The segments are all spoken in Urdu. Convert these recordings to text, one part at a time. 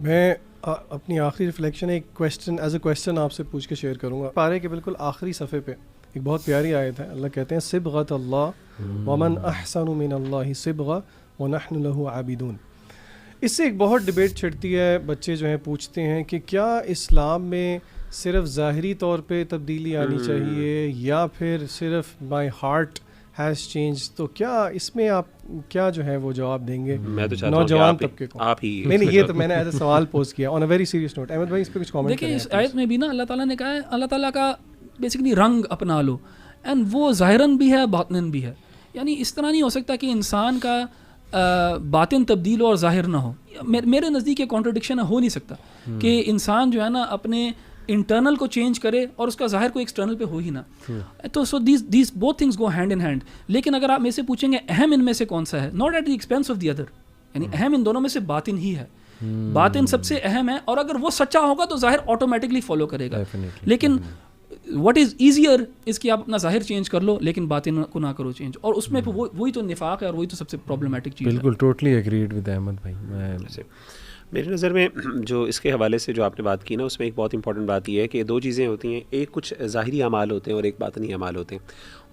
میں اپنی آخری ریفلیکشن ایک کویسچن ایز اے کویسچن آپ سے پوچھ کے شیئر کروں گا. پارے کے بالکل آخری صفحے پہ ایک بہت پیاری آیت ہے. اللہ کہتے ہیں صبغۃ اللہ ومن احسن من اللہ صبغۃ ونحن له عابدون. اس سے ایک بہت ڈبیٹ چھڑتی ہے. بچے جو ہیں پوچھتے ہیں کہ کیا اسلام میں صرف ظاہری طور پہ تبدیلی آنی چاہیے یا پھر صرف مائی ہارٹ ہیز چینج. تو کیا اس میں آپ کیا جو ہے وہ جواب دیں گے نوجوان طبقے کو؟ آپ ہی نہیں یہ تو میں نے ایز اے سوال پوز کیا on a very serious note. Ahmed بھائی اس پہ کچھ کامنٹ دیکھیں. اس آیت میں بھی نا اللہ تعالیٰ نے کہا ہے اللہ تعالیٰ کا بیسکلی رنگ اپنا لو اینڈ وہ ظاہراً بھی ہے باطناً بھی ہے. یعنی اس طرح نہیں ہو سکتا کہ انسان کا باطن تبدیل ہو اور ظاہر نہ ہو. میرے نزدیک یہ کانٹرڈکشن ہو نہیں سکتا کہ انسان جو ہے نا اپنے انٹرنل کو چینج کرے اور اس کا ظاہر کو ایکسٹرنل پہ ہو ہی نہ. تو so these both things go hand in hand. لیکن اگر آپ میں سے پوچھیں گے اہم ان میں سے کون سا ہے, not at the expense of the other. یعنی اہم ان دونوں میں سے باطن ہی ہے. باطن سب سے اہم ہے اور اگر وہ سچا ہوگا تو ظاہر آٹومیٹکلی فالو کرے گا. لیکن واٹ از ایزیئر از کہ آپ اپنا ظاہر چینج کر لو لیکن باطن کو نہ کرو چینج. اور اس میں وہی تو نفاق ہے اور وہی تو سب سے پرابلمٹک چیز ہے. بالکل ٹوٹلی ایگریڈ ود احمد بھائی. میری نظر میں جو اس کے حوالے سے جو آپ نے بات کی نا اس میں ایک بہت امپورٹنٹ بات یہ ہے کہ دو چیزیں ہوتی ہیں. ایک کچھ ظاہری اعمال ہوتے ہیں اور ایک باطنی اعمال ہوتے ہیں.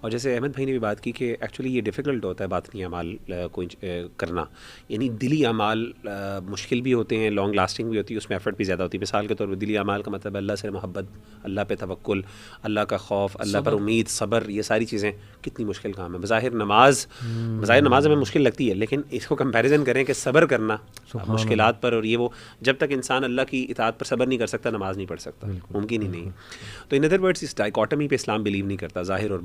اور جیسے احمد بھائی نے بھی بات کی کہ ایکچولی یہ ڈیفیکلٹ ہوتا ہے باطنی اعمال کو کرنا. یعنی دلی اعمال مشکل بھی ہوتے ہیں, لانگ لاسٹنگ بھی ہوتی ہے, اس میں ایفرٹ بھی زیادہ ہوتی ہے. مثال کے طور پر دلی اعمال کا مطلب اللہ سے محبت, اللہ پہ توکل, اللہ کا خوف, اللہ پر امید, صبر. یہ ساری چیزیں کتنی مشکل کام ہے. بظاہر نماز ہمیں مشکل لگتی ہے لیکن اس کو کمپیریزن کریں کہ صبر کرنا مشکلات پر, اور یہ وہ جب تک انسان اللہ کی اطاعت پر صبر نہیں کر سکتا نماز نہیں پڑھ سکتا, ممکن ہی نہیں ہے. تو ان ادر ورڈس اس ڈائیکاٹمی پہ اسلام بلیو نہیں کرتا, ظاہر اور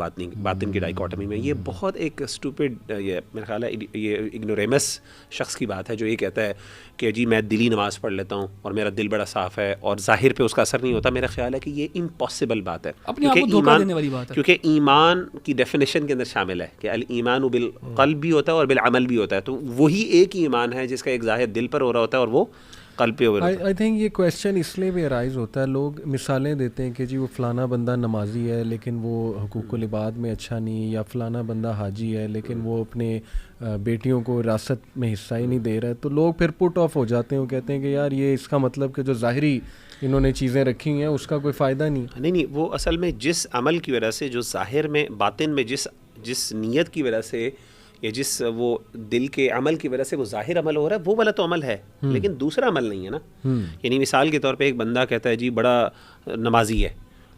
باطن کی ڈائیکاٹمی میں. یہ بہت ایک اسٹوپڈ, یہ میرا خیال ہے یہ اگنوریمس شخص کی بات ہے جو یہ کہتا ہے کہ جی میں دلی نماز پڑھ لیتا ہوں اور میرا دل بڑا صاف ہے اور ظاہر پہ اس کا اثر نہیں ہوتا. میرا خیال ہے کہ یہ امپاسبل بات ہے, کیونکہ ایمان کی ڈیفینیشن کے اندر شامل ہے کہ الایمان بالقلب بھی ہوتا ہے اور بالعمل بھی ہوتا ہے. تو وہی ایک ہی ایمان ہے جس کا ایک ظاہر دل پر ہو رہا ہوتا ہے اور وہ قلب پہ ہو رہا ہے. آئی تھنک یہ کویشچن اس لیے بھی ارائز ہوتا ہے, لوگ مثالیں دیتے ہیں کہ جی وہ فلانا بندہ نمازی ہے لیکن وہ حقوق العباد میں اچھا نہیں, یا فلانا بندہ حاجی ہے لیکن وہ اپنے بیٹیوں کو وراثت میں حصہ ہی نہیں دے رہا ہے. تو لوگ پھر پٹ آف ہو جاتے ہیں, وہ کہتے ہیں کہ یار یہ اس کا مطلب کہ جو ظاہری انہوں نے چیزیں رکھی ہیں اس کا کوئی فائدہ نہیں. نہیں, وہ اصل میں جس عمل کی وجہ سے, جو ظاہر میں باطن میں جس نیت کی وجہ سے یا جس وہ دل کے عمل کی وجہ سے وہ ظاہر عمل ہو رہا ہے وہ والا تو عمل ہے لیکن دوسرا عمل نہیں ہے نا. یعنی مثال کے طور پہ ایک بندہ کہتا ہے جی بڑا نمازی ہے,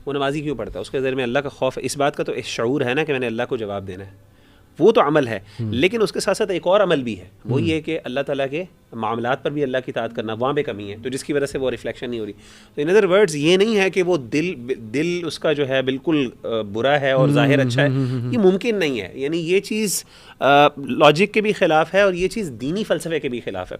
وہ نمازی کیوں پڑھتا ہے؟ اس کے ذہن میں اللہ کا خوف ہے. اس بات کا تو شعور ہے نا کہ میں نے اللہ کو جواب دینا ہے, وہ تو عمل ہے. لیکن اس کے ساتھ ساتھ ایک اور عمل بھی ہے, وہ یہ کہ اللہ تعالیٰ کے معاملات پر بھی اللہ کی اطاعت کرنا, وہاں پہ کمی ہے تو جس کی وجہ سے وہ ریفلیکشن نہیں ہو رہی. تو ان ادر ورڈز یہ نہیں ہے کہ وہ دل اس کا جو ہے بالکل برا ہے اور ظاہر اچھا ہے, یہ ممکن نہیں ہے. یعنی یہ چیز لاجک کے بھی خلاف ہے اور یہ چیز دینی فلسفے کے بھی خلاف ہے.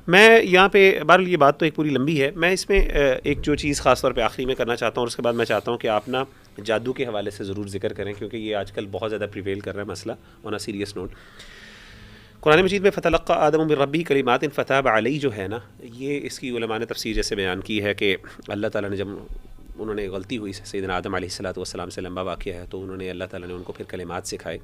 میں یہاں پہ بہرحال یہ بات تو ایک پوری لمبی ہے, میں اس میں ایک جو چیز خاص طور پہ آخری میں کرنا چاہتا ہوں اور اس کے بعد میں چاہتا ہوں کہ آپ نا جادو کے حوالے سے ضرور ذکر کریں کیونکہ یہ آج کل بہت زیادہ پریویل کر رہا ہے مسئلہ. آن اے سیریس نوٹ, قرآن مجید میں فتلقى آدم من ربہ کلمات فتاب علیہ جو ہے نا, یہ اس کی علماء نے تفسیر جیسے بیان کی ہے کہ اللہ تعالیٰ نے جب انہوں نے غلطی ہوئی سیدنا آدم علیہ الصلوۃ والسلام سے لمبا واقعہ ہے, تو انہوں نے اللہ تعالیٰ نے ان کو پھر کلمات سکھائے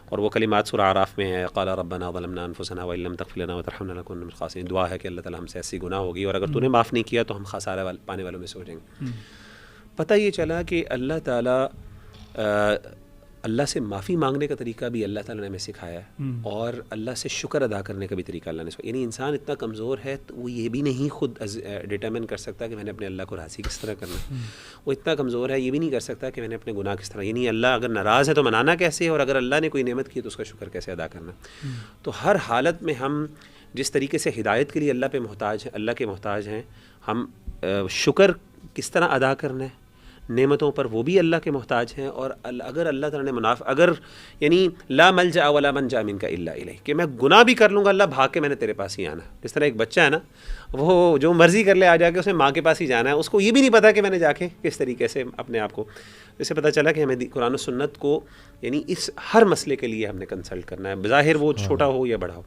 اور وہ کلمات سورہ اعراف میں ہے. قال ربنا ظلمنا انفسنا وان لم تغفر لنا وترحمنا لنكن من الخاسرین. دعا ہے کہ اللہ تعالیٰ ہم سے ایسی گناہ ہوگی اور اگر تو نے معاف نہیں کیا تو ہم خسارہ پانے والوں میں سے ہو جائیں گے. پتہ یہ چلا کہ اللہ تعالیٰ اللہ سے معافی مانگنے کا طریقہ بھی اللہ تعالیٰ نے ہمیں سکھایا ہے اور اللہ سے شکر ادا کرنے کا بھی طریقہ اللہ نے سکھایا. یعنی انسان اتنا کمزور ہے تو وہ یہ بھی نہیں خود ڈٹرمن کر سکتا کہ میں نے اپنے اللہ کو راضی کس طرح کرنا ہے. وہ اتنا کمزور ہے یہ بھی نہیں کر سکتا کہ میں نے اپنے گناہ کس طرح, یعنی اللہ اگر ناراض ہے تو منانا کیسے, اور اگر اللہ نے کوئی نعمت کی تو اس کا شکر کیسے ادا کرنا. تو ہر حالت میں ہم جس طریقے سے ہدایت کے لیے اللہ پہ محتاج ہیں, اللہ کے محتاج ہیں, ہم شکر کس طرح ادا کرنا ہے نعمتوں پر وہ بھی اللہ کے محتاج ہیں. اور اگر اللہ تعالیٰ نے اگر یعنی لا ملجأ ولا منجا منک الا الیک, کہ میں گناہ بھی کر لوں گا اللہ بھاگ کے میں نے تیرے پاس ہی آنا. جس طرح ایک بچہ ہے نا, وہ جو مرضی کر لے آ جا کے اس نے ماں کے پاس ہی جانا ہے, اس کو یہ بھی نہیں پتا کہ میں نے جا کے کس طریقے سے اپنے آپ کو. اس سے پتہ چلا کہ ہمیں قرآن و سنت کو یعنی اس ہر مسئلے کے لیے ہم نے کنسلٹ کرنا ہے, بظاہر وہ چھوٹا ہو یا بڑا ہو.